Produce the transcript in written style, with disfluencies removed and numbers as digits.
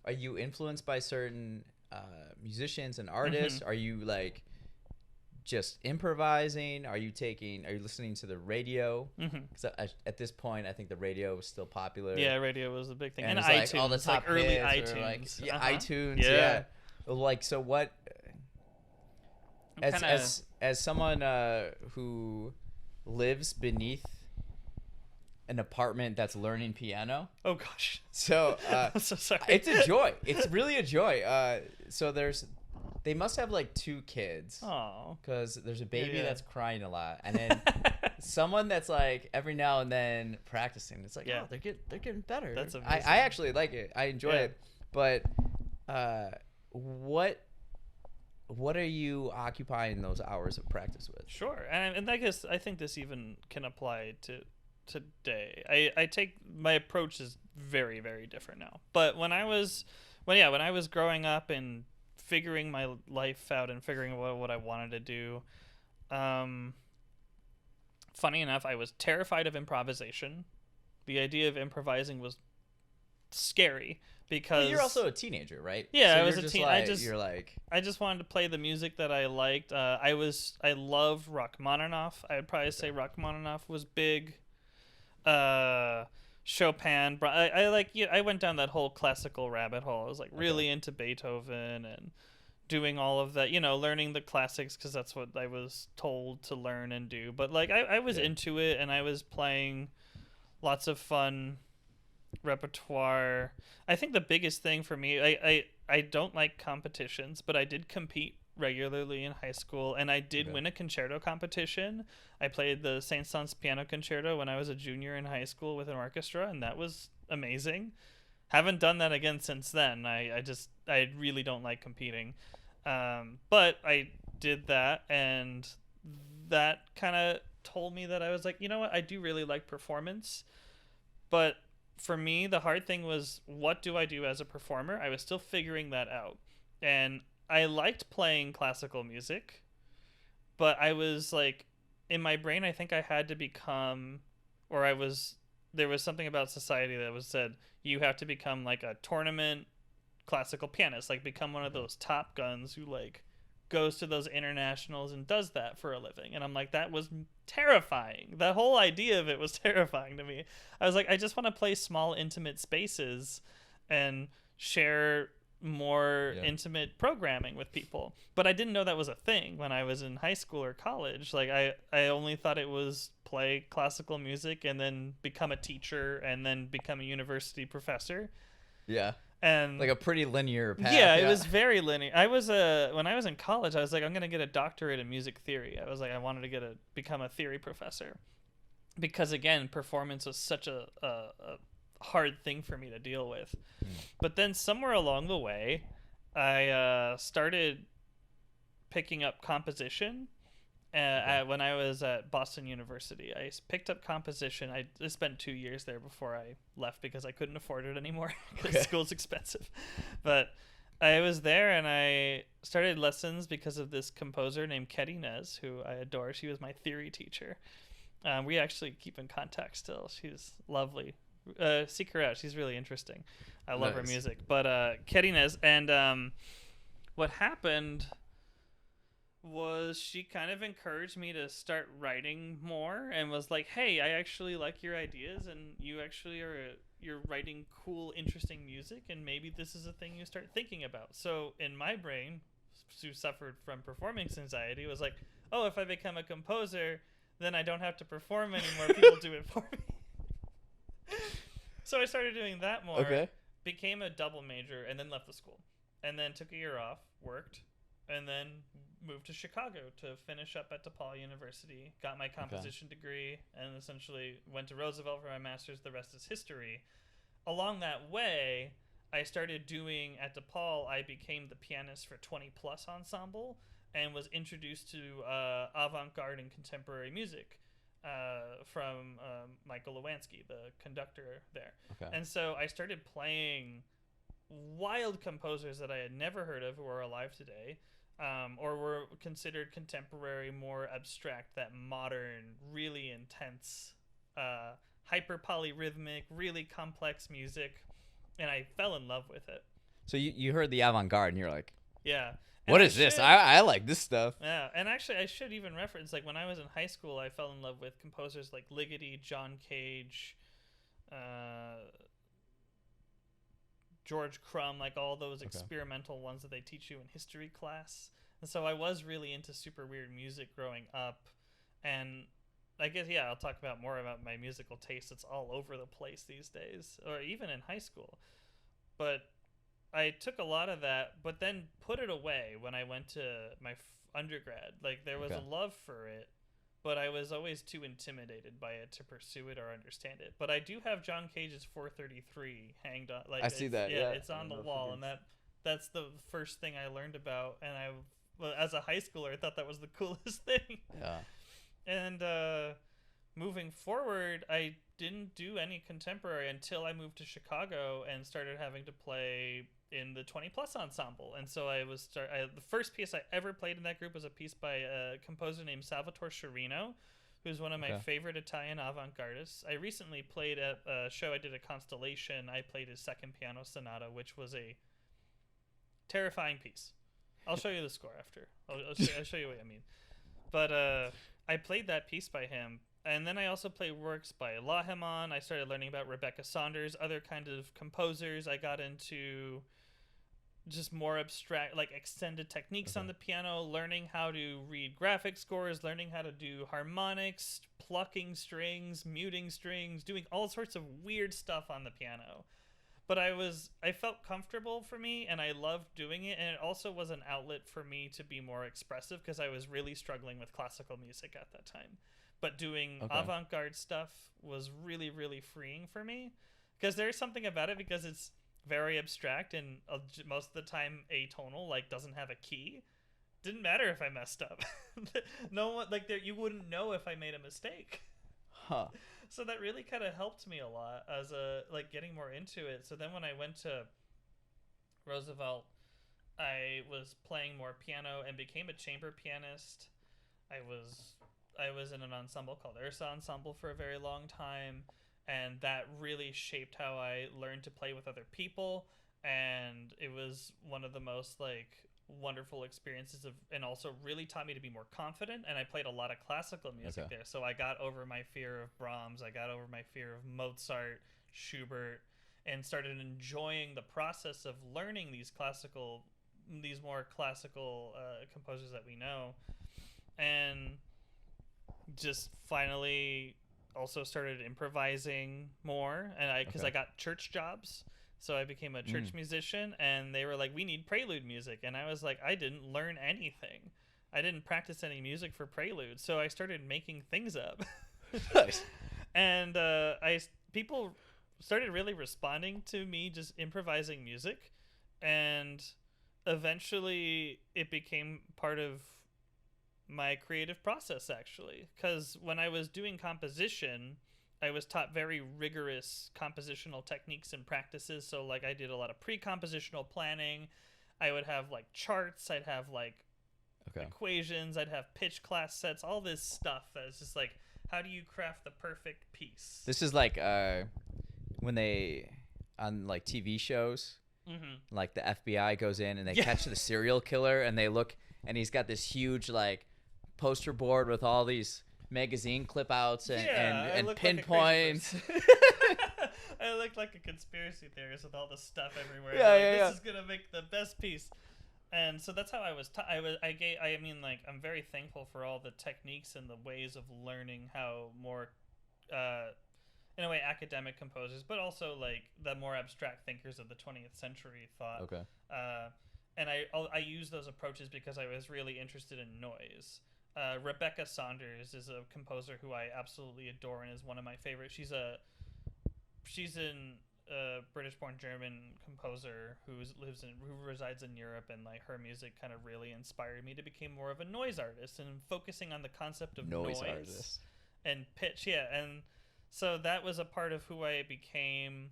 are you influenced by certain musicians and artists? Are you like just improvising? Are you listening to the radio? Because at this point, I think the radio was still popular. Yeah, radio was a big thing. And it's iTunes, like all the top early hits iTunes. like, iTunes. Yeah. Yeah. Like, so what? As someone who lives beneath an apartment that's learning piano. Oh gosh. So I'm so sorry. It's a joy. It's really a joy. So they must have like 2 kids. Oh. Because there's a baby that's crying a lot, and then someone that's like every now and then practicing. It's like, oh, they're getting better. That's amazing. I actually like it. I enjoy it. But what are you occupying those hours of practice with? Sure. And I guess I think this even can apply to today. I take my approach is very, very different now. But when I was growing up and figuring my life out and figuring out what I wanted to do, funny enough, I was terrified of improvisation. The idea of improvising was scary because you're also a teenager, right? Yeah, so I was a teen. I just wanted to play the music that I liked. I loved Rachmaninoff. I would probably say Rachmaninoff was big. Chopin. I went down that whole classical rabbit hole. I was like really into Beethoven and doing all of that, learning the classics because that's what I was told to learn and do. But like I was into it, and I was playing lots of fun repertoire. I think the biggest thing for me, I don't like competitions, but I did compete regularly in high school, and I did win a concerto competition. I played the Saint-Saëns piano concerto when I was a junior in high school with an orchestra, and that was amazing. Haven't done that again since then. I really don't like competing, but I did that, and that kind of told me that I was like, you know what, I do really like performance. But for me, the hard thing was, what do I do as a performer? I was still figuring that out, and I liked playing classical music, but I was like, in my brain, I think I had to become, there was something about society that was said, you have to become like a tournament classical pianist, like become one of those top guns who like goes to those internationals and does that for a living. And I'm like, that was terrifying. The whole idea of it was terrifying to me. I was like, I just want to play small, intimate spaces and share more intimate programming with people. But I didn't know that was a thing when I was in high school or college. Like I only thought it was play classical music and then become a teacher and then become a university professor. Yeah. And like a pretty linear path. Yeah, it was very linear. I was when I was in college, I was like, I'm gonna get a doctorate in music theory. I was like, I wanted to become a theory professor, because again, performance was such a hard thing for me to deal with. But then somewhere along the way, I started picking up composition. When I was at Boston University, I picked up composition. I spent 2 years there before I left because I couldn't afford it anymore because school's expensive. But I was there, and I started lessons because of this composer named Ketty Nez, who I adore. She was my theory teacher. We actually keep in contact still. She's lovely. Seek her out. She's really interesting. I love her music. But Ketty Nez, and what happened was she kind of encouraged me to start writing more, and was like, hey, I actually like your ideas, and you actually you're writing cool, interesting music, and maybe this is a thing you start thinking about. So in my brain, who suffered from performance anxiety, was like, oh, if I become a composer, then I don't have to perform anymore. People do it for me. So I started doing that more, became a double major, and then left the school, and then took a year off, worked, and then moved to Chicago to finish up at DePaul University, got my composition degree, and essentially went to Roosevelt for my master's. The rest is history. Along that way, I started doing, at DePaul, I became the pianist for 20 Plus Ensemble, and was introduced to avant-garde and contemporary music from Michael Lewansky, the conductor there. And so I started playing wild composers that I had never heard of who are alive today, or were considered contemporary, more abstract, that modern, really intense, hyper polyrhythmic, really complex music, and I fell in love with it. So you heard the avant-garde and you're like, Yeah. what is this? I like this stuff. Yeah, and actually, I should even reference, like, when I was in high school, I fell in love with composers like Ligeti, John Cage, George Crumb, like all those experimental ones that they teach you in history class. And so I was really into super weird music growing up. And I guess, yeah, I'll talk about more about my musical taste. It's all over the place these days, or even in high school. But I took a lot of that, but then put it away when I went to my undergrad. Like, there was a love for it, but I was always too intimidated by it to pursue it or understand it. But I do have John Cage's 433 hanged on. Like, I see that. Yeah, it's on the wall, and that's the first thing I learned about. And as a high schooler, I thought that was the coolest thing. Yeah. And moving forward, I didn't do any contemporary until I moved to Chicago and started having to play in the 20 plus ensemble. And so the first piece I ever played in that group was a piece by a composer named Salvatore Sciarrino, who's one of my favorite Italian avant-gardists. I recently played at a show I did at Constellation. I played his second piano sonata, which was a terrifying piece. I'll show you the score after. I'll show you what I mean. But I played that piece by him. And then I also played works by Laheman. I started learning about Rebecca Saunders, other kinds of composers. I got into just more abstract, like extended techniques on the piano, learning how to read graphic scores, learning how to do harmonics, plucking strings, muting strings, doing all sorts of weird stuff on the piano. But I felt comfortable for me, and I loved doing it, and it also was an outlet for me to be more expressive because I was really struggling with classical music at that time. But doing avant-garde stuff was really, really freeing for me because there's something about it because it's very abstract and most of the time atonal, like doesn't have a key. Didn't matter if I messed up. No one, like, you wouldn't know if I made a mistake. Huh. So that really kind of helped me a lot as getting more into it. So then when I went to Roosevelt, I was playing more piano and became a chamber pianist. I was in an ensemble called Ursa Ensemble for a very long time, and that really shaped how I learned to play with other people, and it was one of the most wonderful experiences and also really taught me to be more confident. And I played a lot of classical music there, so I got over my fear of Brahms, I got over my fear of Mozart, Schubert, and started enjoying the process of learning these more classical composers that we know. And just finally also started improvising more, and because I got church jobs, so I became a church musician, and they were like, we need prelude music, and I was like, I didn't learn anything, I didn't practice any music for prelude, so I started making things up. Nice. And people started really responding to me just improvising music, and eventually it became part of my creative process, actually, because when I was doing composition, I was taught very rigorous compositional techniques and practices. So I did a lot of pre-compositional planning. I would have charts, I'd have equations, I'd have pitch class sets, all this stuff that is just how do you craft the perfect piece? This is when they on TV shows, the FBI goes in and they catch the serial killer, and they look, and he's got this huge poster board with all these magazine clip outs and pinpoints. I looked like a conspiracy theorist with all the stuff everywhere. This is gonna make the best piece. And so that's how I was I'm very thankful for all the techniques and the ways of learning how more in a way academic composers, but also the more abstract thinkers of the 20th century thought. And I use those approaches because I was really interested in noise. Rebecca Saunders is a composer who I absolutely adore and is one of my favorites. She's a British-born German composer who resides in Europe, and her music kind of really inspired me to become more of a noise artist and focusing on the concept of noise artist and pitch. Yeah, and so that was a part of who I became.